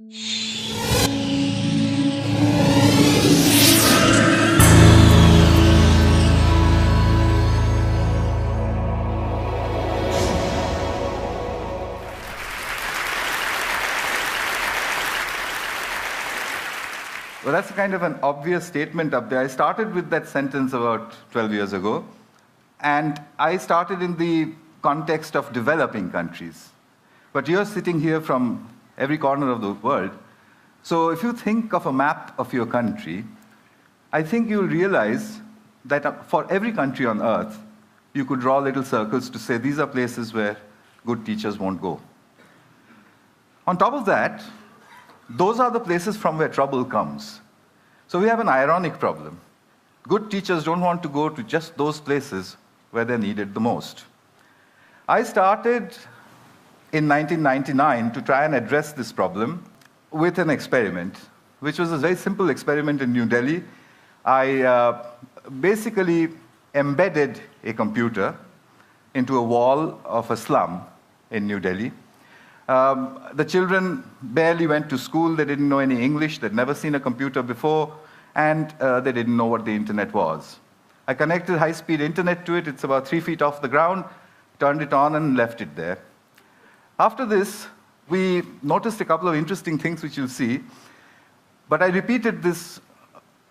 Well, that's kind of an obvious statement up there. I started with that sentence about 12 years ago, and I started in the context of developing countries. But you're sitting here from every corner of the world, so if you think of a map of your country, I think you'll realize that for every country on earth, you could draw little circles to say these are places where good teachers won't go. On top of that, those are the places from where trouble comes. So we have an ironic problem. Good teachers don't want to go to just those places where they're needed the most. I started in 1999 to try and address this problem with an experiment, which was a very simple experiment in New Delhi. I basically embedded a computer into a wall of a slum in New Delhi. The children barely went to school, they didn't know any English, they'd never seen a computer before, and they didn't know what the internet was. I connected high-speed internet to it, it's about 3 feet off the ground, turned it on and left it there. After this, we noticed a couple of interesting things which you'll see, but I repeated this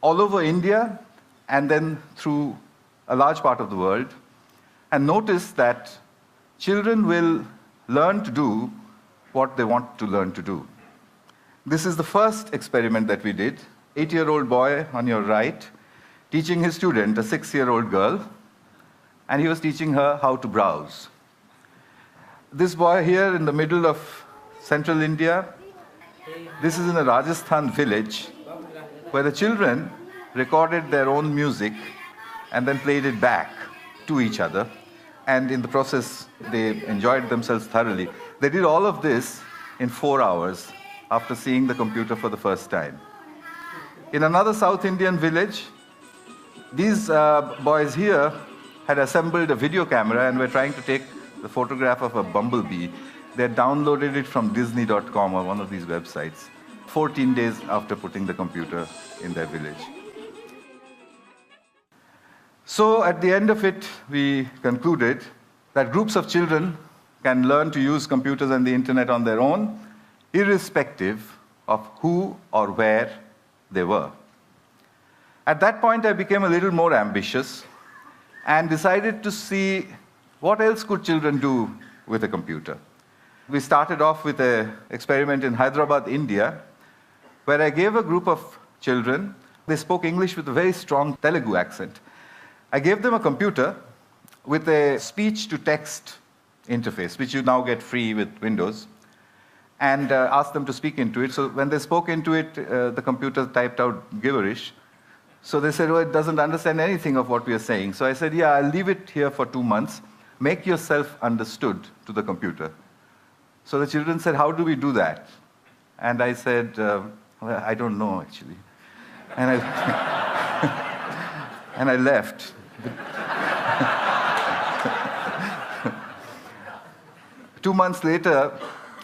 all over India and then through a large part of the world, and noticed that children will learn to do what they want to learn to do. This is the first experiment that we did. 8-year-old boy on your right, teaching his student, a 6-year-old girl, and he was teaching her how to browse. This boy here in the middle of central India, this is in a Rajasthan village where the children recorded their own music and then played it back to each other. And in the process, they enjoyed themselves thoroughly. They did all of this in 4 hours after seeing the computer for the first time. In another South Indian village, these boys here had assembled a video camera and were trying to take the photograph of a bumblebee. They had downloaded it from Disney.com or one of these websites, 14 days after putting the computer in their village. So at the end of it, we concluded that groups of children can learn to use computers and the internet on their own, irrespective of who or where they were. At that point, I became a little more ambitious and decided to see what else could children do with a computer. We started off with an experiment in Hyderabad, India, where I gave a group of children, they spoke English with a very strong Telugu accent. I gave them a computer with a speech-to-text interface, which you now get free with Windows, and asked them to speak into it. So when they spoke into it, the computer typed out gibberish. So they said, oh, it doesn't understand anything of what we are saying. So I said, yeah, I'll leave it here for 2 months. Make yourself understood to the computer. So the children said, how do we do that? And I said, well, I don't know, actually. And I left. 2 months later,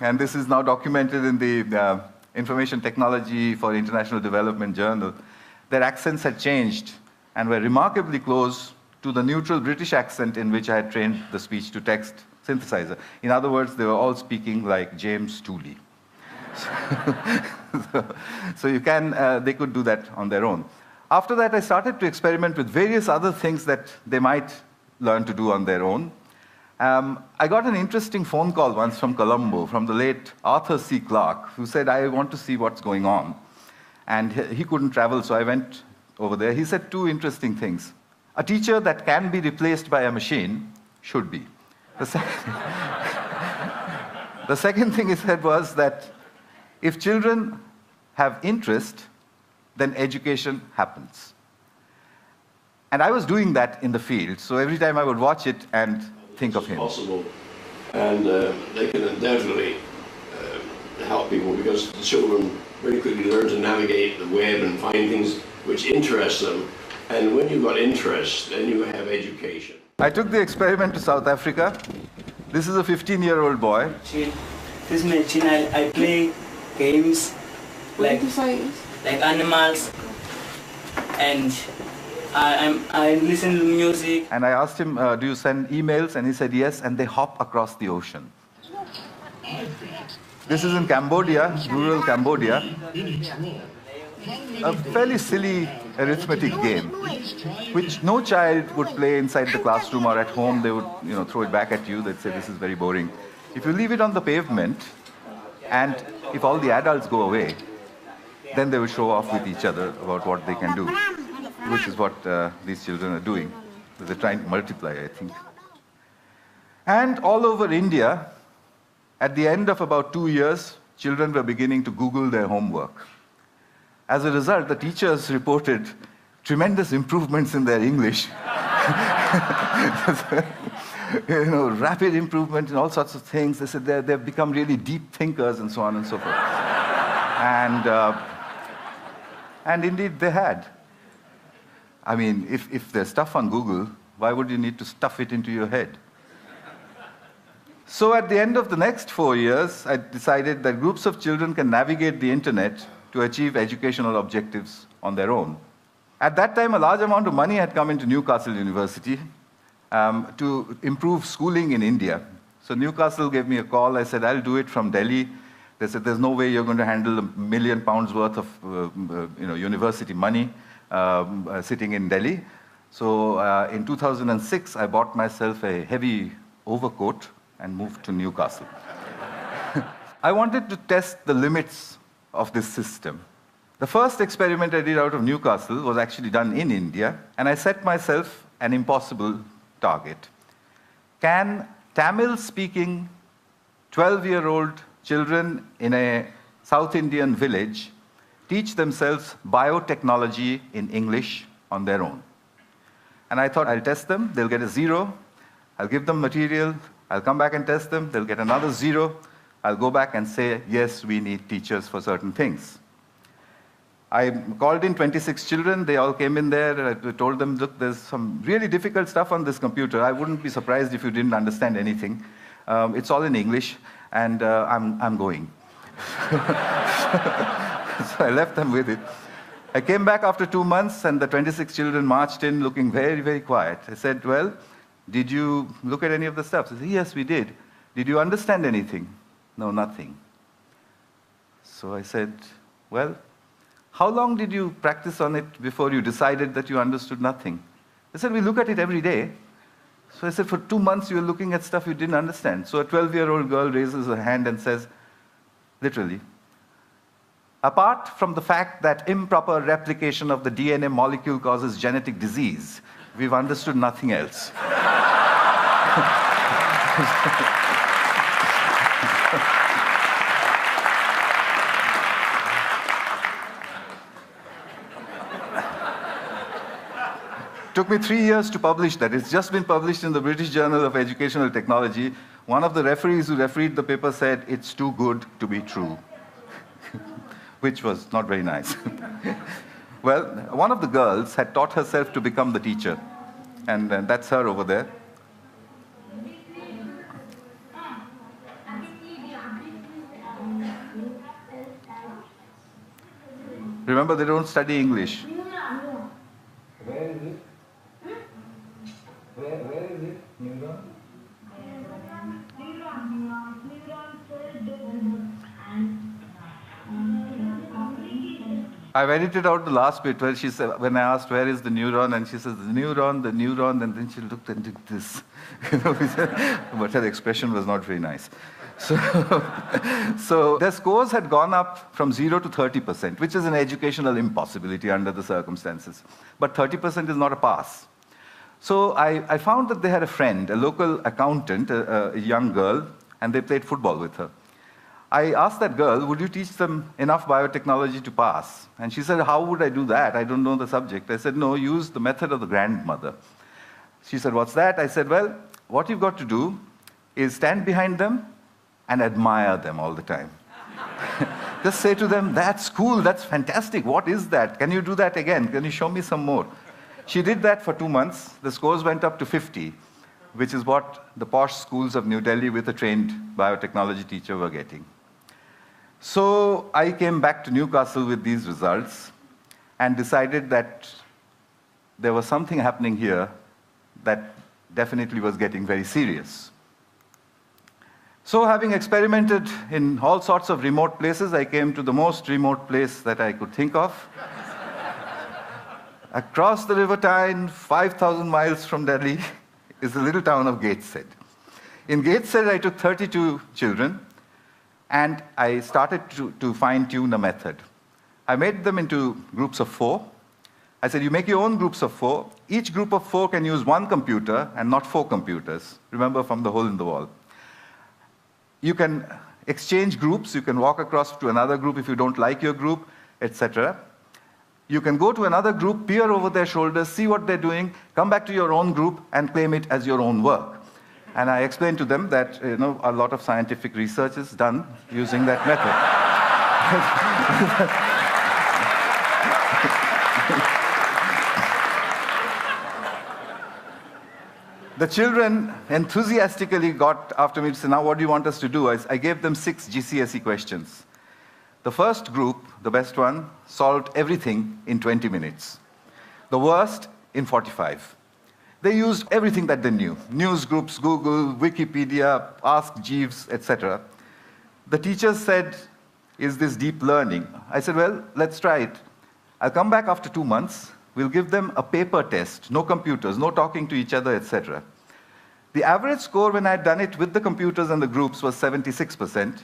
and this is now documented in the Information Technology for International Development Journal, their accents had changed and were remarkably close to the neutral British accent in which I had trained the speech-to-text synthesizer. In other words, they were all speaking like James Tooley. So they could do that on their own. After that, I started to experiment with various other things that they might learn to do on their own. I got an interesting phone call once from Colombo, from the late Arthur C. Clarke, who said, I want to see what's going on. And he couldn't travel, so I went over there. He said 2 interesting things. A teacher that can be replaced by a machine should be. The second thing he said was that if children have interest, then education happens. And I was doing that in the field, so every time I would watch it and think of him. Possible, and they can undoubtedly help people, because the children very quickly learn to navigate the web and find things which interest them. And when you've got interest, then you have education. I took the experiment to South Africa. This is a 15-year-old boy. This machine, I play games, like 25. like animals, and I listen to music. And I asked him, do you send emails? And he said yes, and they hop across the ocean. This is in Cambodia, rural Cambodia. A fairly silly arithmetic game, which no child would play inside the classroom or at home. They would, throw it back at you. They'd say, this is very boring. If you leave it on the pavement, and if all the adults go away, then they will show off with each other about what they can do, which is what these children are doing. They're trying to multiply, I think. And all over India, at the end of about 2 years, children were beginning to Google their homework. As a result, the teachers reported tremendous improvements in their English. Rapid improvement in all sorts of things. They said they've become really deep thinkers and so on and so forth. And indeed, they had. I mean, if there's stuff on Google, why would you need to stuff it into your head? So at the end of the next 4 years, I decided that groups of children can navigate the internet to achieve educational objectives on their own. At that time, a large amount of money had come into Newcastle University to improve schooling in India. So Newcastle gave me a call. I said, I'll do it from Delhi. They said, there's no way you're going to handle £1 million worth of university money sitting in Delhi. So in 2006, I bought myself a heavy overcoat and moved to Newcastle. I wanted to test the limits of this system. The first experiment I did out of Newcastle was actually done in India, and I set myself an impossible target. Can Tamil-speaking 12-year-old children in a South Indian village teach themselves biotechnology in English on their own? And I thought, I'll test them, they'll get a 0, I'll give them material, I'll come back and test them, they'll get another 0, I'll go back and say, yes, we need teachers for certain things. I called in 26 children, they all came in there, I told them, look, there's some really difficult stuff on this computer. I wouldn't be surprised if you didn't understand anything. It's all in English, and I'm going. So I left them with it. I came back after 2 months, and the 26 children marched in looking very, very quiet. I said, well, did you look at any of the stuff? They said, yes, we did. Did you understand anything? No, nothing. So I said, well, how long did you practice on it before you decided that you understood nothing? They said, we look at it every day. So I said, for 2 months you were looking at stuff you didn't understand. So a 12-year-old girl raises her hand and says, literally, apart from the fact that improper replication of the DNA molecule causes genetic disease, we've understood nothing else. Took me 3 years to publish that. It's just been published in the British Journal of Educational Technology. One of the referees who refereed the paper said, it's too good to be true, which was not very nice. Well, one of the girls had taught herself to become the teacher, and that's her over there. Remember, they don't study English. Where is it? Where is it? Neuron? I've edited out the last bit where she said, when I asked where is the neuron, and she says, the neuron, and then she looked and did this. But her expression was not very nice. So their scores had gone up from 0 to 30%, which is an educational impossibility under the circumstances. But 30% is not a pass. So I found that they had a friend, a local accountant, a young girl, and they played football with her. I asked that girl, would you teach them enough biotechnology to pass? And she said, how would I do that? I don't know the subject. I said, no, use the method of the grandmother. She said, what's that? I said, well, what you've got to do is stand behind them and admire them all the time. Just say to them, that's cool, that's fantastic, what is that? Can you do that again? Can you show me some more? She did that for 2 months. The scores went up to 50, which is what the posh schools of New Delhi with a trained biotechnology teacher were getting. So I came back to Newcastle with these results and decided that there was something happening here that definitely was getting very serious. So having experimented in all sorts of remote places, I came to the most remote place that I could think of. Across the River Tyne, 5,000 miles from Delhi, is the little town of Gateshead. In Gateshead, I took 32 children, and I started to fine-tune a method. I made them into groups of 4. I said, you make your own groups of 4. Each group of 4 can use 1 computer and not 4 computers. Remember, from the hole in the wall. You can exchange groups. You can walk across to another group if you don't like your group, etc. You can go to another group, peer over their shoulders, see what they're doing, come back to your own group, and claim it as your own work. And I explained to them that a lot of scientific research is done using that method. The children enthusiastically got after me to say, now what do you want us to do? I gave them 6 GCSE questions. The first group, the best one, solved everything in 20 minutes. The worst, in 45. They used everything that they knew. News groups, Google, Wikipedia, Ask Jeeves, etc. The teachers said, is this deep learning? I said, well, let's try it. I'll come back after 2 months. We'll give them a paper test, no computers, no talking to each other, etc. The average score when I had done it with the computers and the groups was 76%.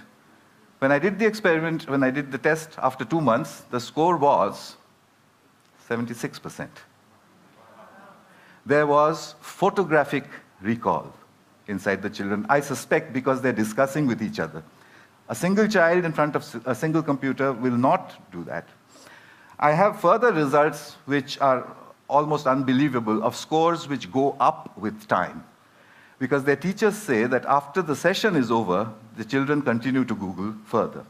When I did the experiment, when I did the test after 2 months, the score was 76%. There was photographic recall inside the children, I suspect because they're discussing with each other. A single child in front of a single computer will not do that. I have further results which are almost unbelievable of scores which go up with time. Because their teachers say that after the session is over, the children continue to Google further.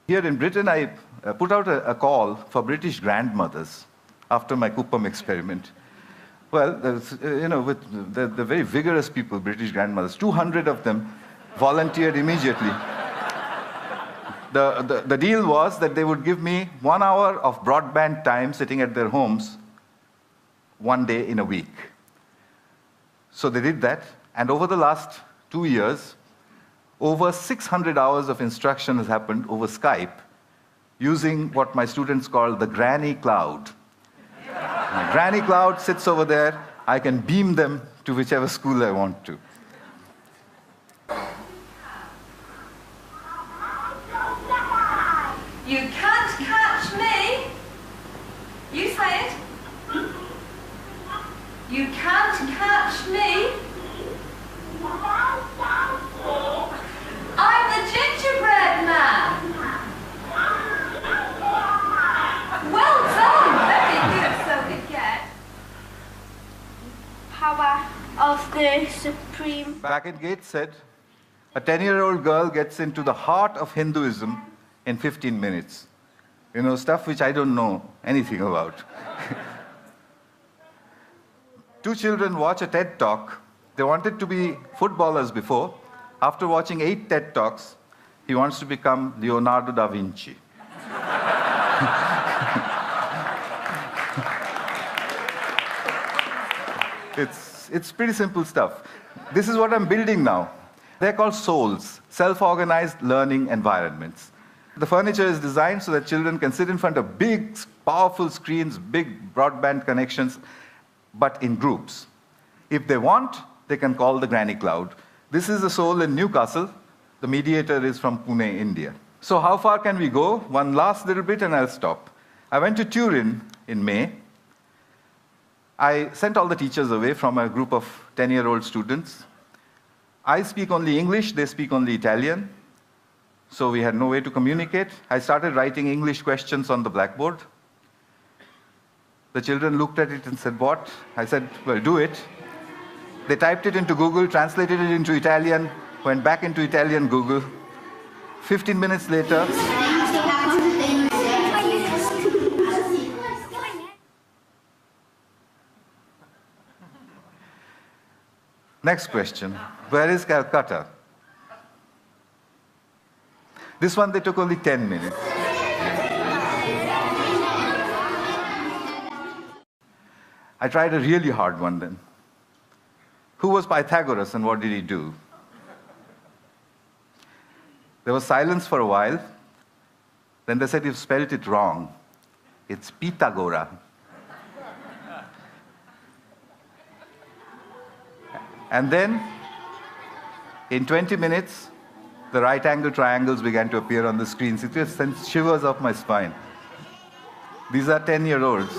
Here in Britain, I put out a call for British grandmothers after my Kuppam experiment. Well, they're very vigorous people, British grandmothers. 200 of them volunteered immediately. The deal was that they would give me 1 hour of broadband time sitting at their homes 1 day in a week. So they did that, and over the last 2 years, over 600 hours of instruction has happened over Skype using what my students call the granny cloud. My granny cloud sits over there. I can beam them to whichever school I want to. You can't catch me. You say it. You can't catch me. I'm the gingerbread man. Well done. Very good, so we get. Power of the Supreme. Back in Gateshead, a 10-year-old girl gets into the heart of Hinduism in 15 minutes. Stuff which I don't know anything about. 2 children watch a TED Talk. They wanted to be footballers before. After watching 8 TED Talks, he wants to become Leonardo da Vinci. It's pretty simple stuff. This is what I'm building now. They're called souls, self-organized learning environments. The furniture is designed so that children can sit in front of big, powerful screens, big broadband connections, but in groups. If they want, they can call the granny cloud. This is a soul in Newcastle. The mediator is from Pune, India. So how far can we go? One last little bit and I'll stop. I went to Turin in May. I sent all the teachers away from a group of 10-year-old students. I speak only English, they speak only Italian. So we had no way to communicate. I started writing English questions on the blackboard. The children looked at it and said, what? I said, well, do it. They typed it into Google, translated it into Italian, went back into Italian Google. 15 minutes later, next question, where is Calcutta? This one, they took only 10 minutes. I tried a really hard one then. Who was Pythagoras and what did he do? There was silence for a while. Then they said, you've spelled it wrong. It's Pythagora. And then, in 20 minutes, the right-angle triangles began to appear on the screens. It just sent shivers up my spine. These are 10-year-olds.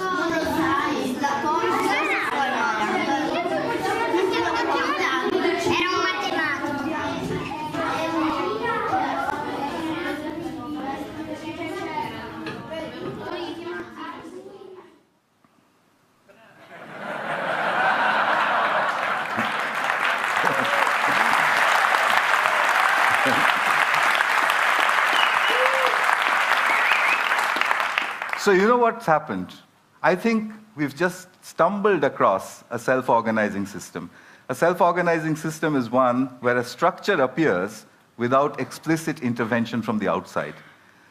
So you know what's happened? I think we've just stumbled across a self-organizing system. A self-organizing system is one where a structure appears without explicit intervention from the outside.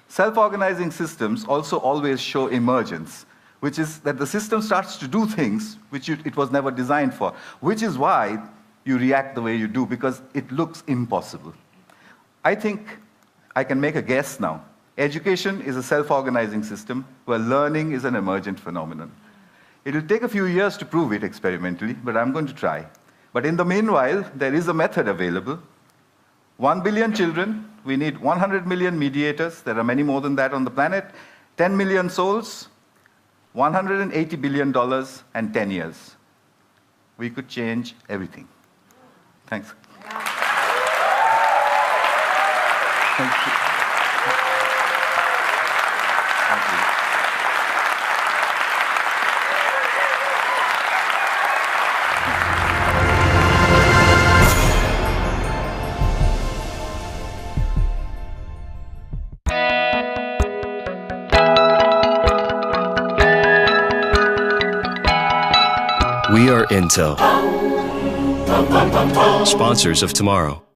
Self-organizing systems also always show emergence, which is that the system starts to do things which it was never designed for, which is why you react the way you do, because it looks impossible. I think I can make a guess now. Education is a self-organizing system where learning is an emergent phenomenon. It will take a few years to prove it experimentally, but I'm going to try. But in the meanwhile, there is a method available. 1 billion children, we need 100 million mediators, there are many more than that on the planet, 10 million souls, $180 billion, and 10 years. We could change everything. Thanks. Thank you. We are Intel, sponsors of tomorrow.